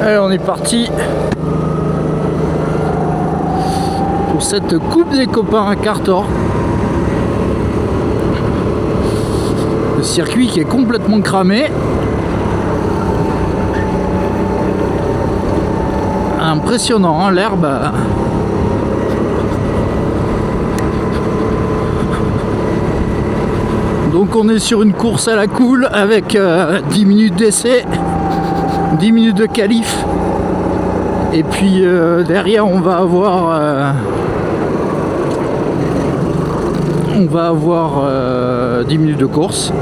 Allez, on est parti pour cette coupe des copains à Cartor. Le circuit qui est complètement cramé. Impressionnant, hein, l'herbe. Donc on est sur une course à la cool avec 10 minutes d'essai, 10 minutes de qualif. Et puis derrière on va avoir 10 minutes de course.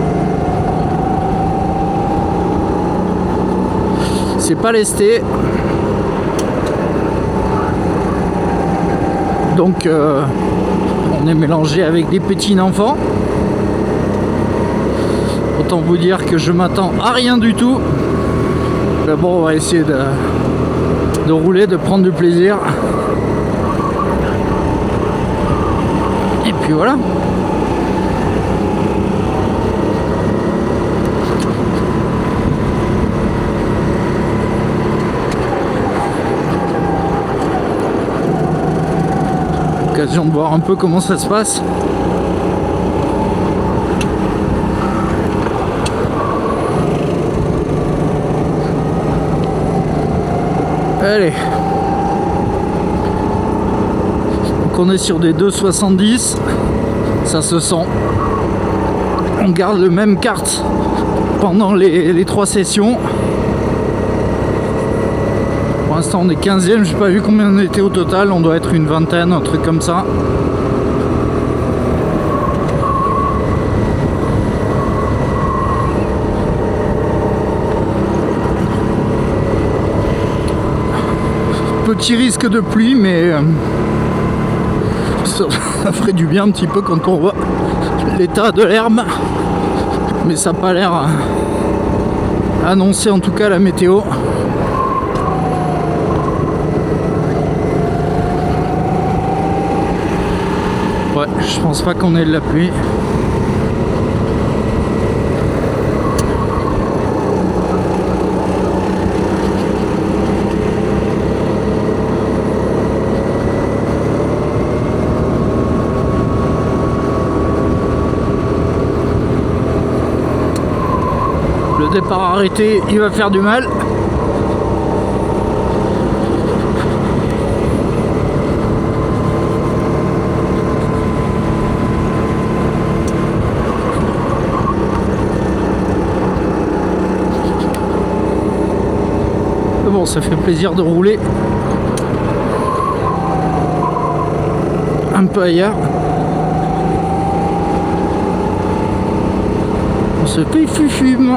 C'est pas lesté. Donc on est mélangé avec des petits enfants. Autant vous dire que je m'attends à rien du tout. Mais bon, on va essayer de rouler, de prendre du plaisir. Et puis voilà. Occasion de voir un peu comment ça se passe. Allez, donc on est sur des 2,70, ça se sent. On garde le même kart pendant les 3 sessions. Pour l'instant on est 15e, j'ai pas vu combien on était au total, on doit être une vingtaine, un truc comme ça. Petit risque de pluie, mais ça ferait du bien un petit peu quand on voit l'état de l'herbe, mais ça n'a pas l'air annoncé, en tout cas la météo. Ouais, je pense pas qu'on ait de la pluie. Le départ arrêté, il va faire du mal. Mais bon, ça fait plaisir de rouler un peu ailleurs. On se fait fume.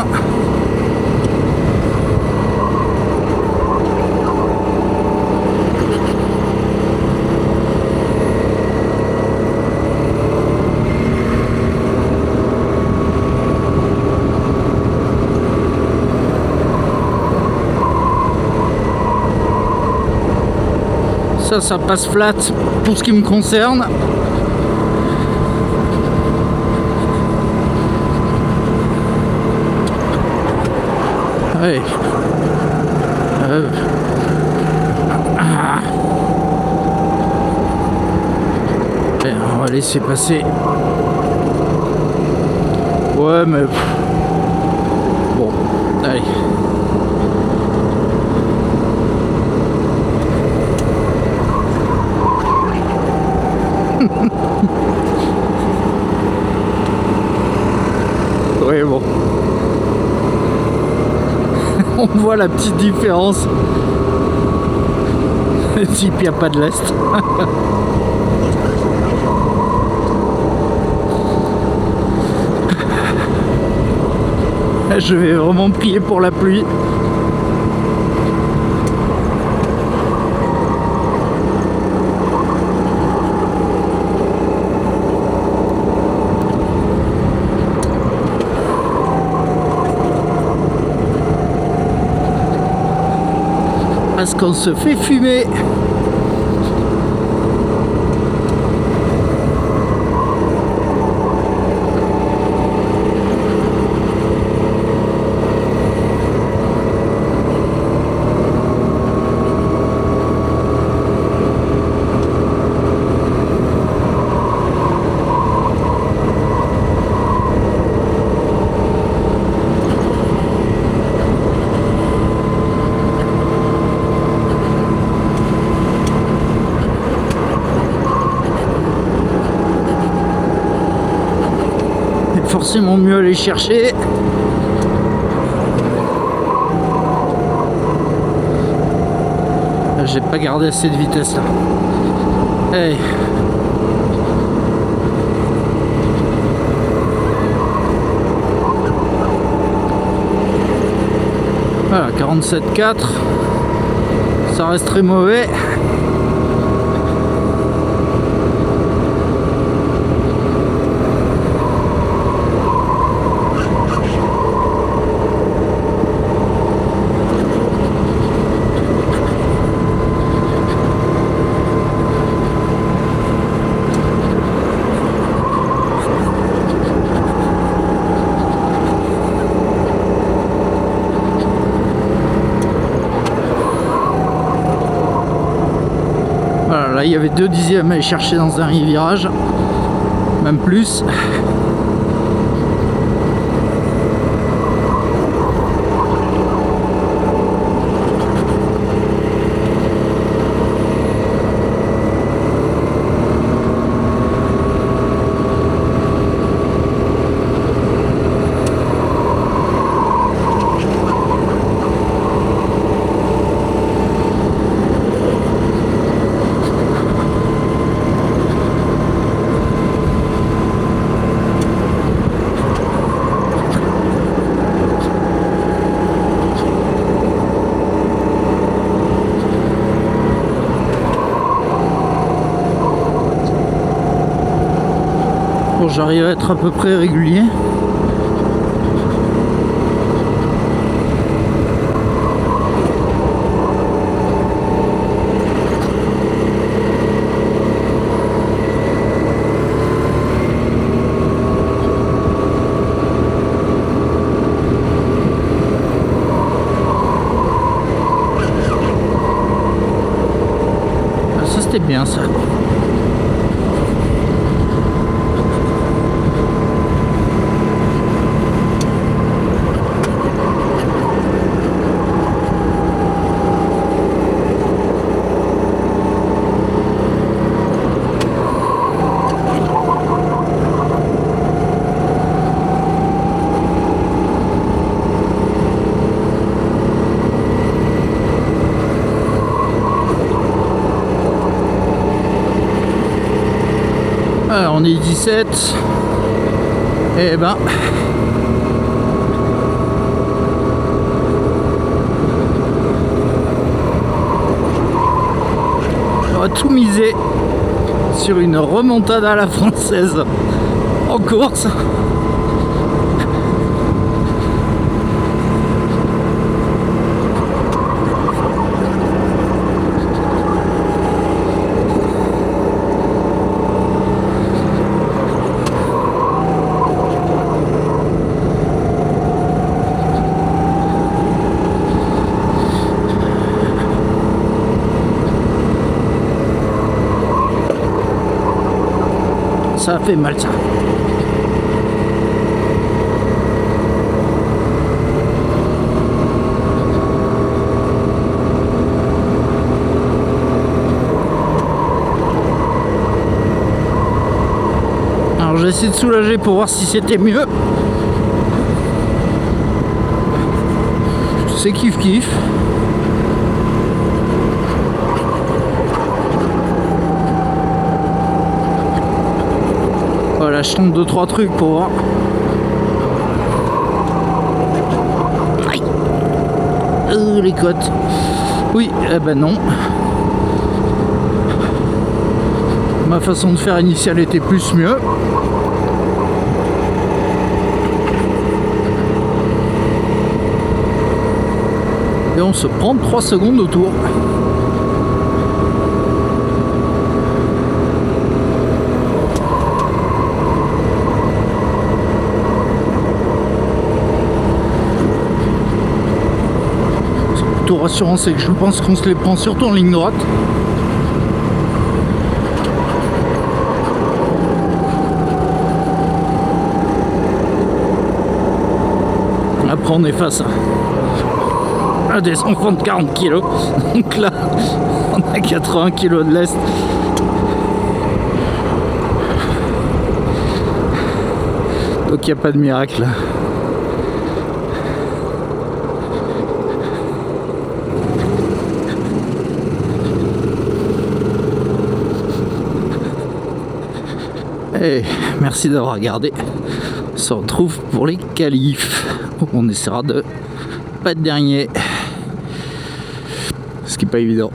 Ça passe flat pour ce qui me concerne. Allez. Allez, on va laisser passer. Ouais, mais bon, allez. Oui, bon. On voit la petite différence. Si il n'y a pas de lest. Je vais vraiment prier pour la pluie. Parce qu'on se fait fumer. forcément mieux aller chercher. J'ai pas gardé assez de vitesse là. Hey. Voilà, 47,4. Ça reste très mauvais. Là, il y avait 2 dixièmes à aller chercher dans un virage, même plus. J'arrive à être à peu près régulier. Ah, ça c'était bien ça. Alors, on est 17. Et ben on va tout miser sur une remontada à la française en course. Ça fait mal ça. Alors j'ai essayé de soulager pour voir si c'était mieux. C'est kiff kiff. Voilà, je tente 2-3 trucs pour voir. Aïe. Les côtes. Oui, eh ben non. Ma façon de faire initiale était plus mieux. Et on se prend 3 secondes au tour. Plutôt rassurant, c'est que je pense qu'on se les prend surtout en ligne droite. Après on est face à des enfants de 40 kg. Donc là on a 80 kg de lest. Donc il n'y a pas de miracle. Et merci d'avoir regardé. On se retrouve pour les qualifs. On essaiera de pas être dernier. Ce qui n'est pas évident.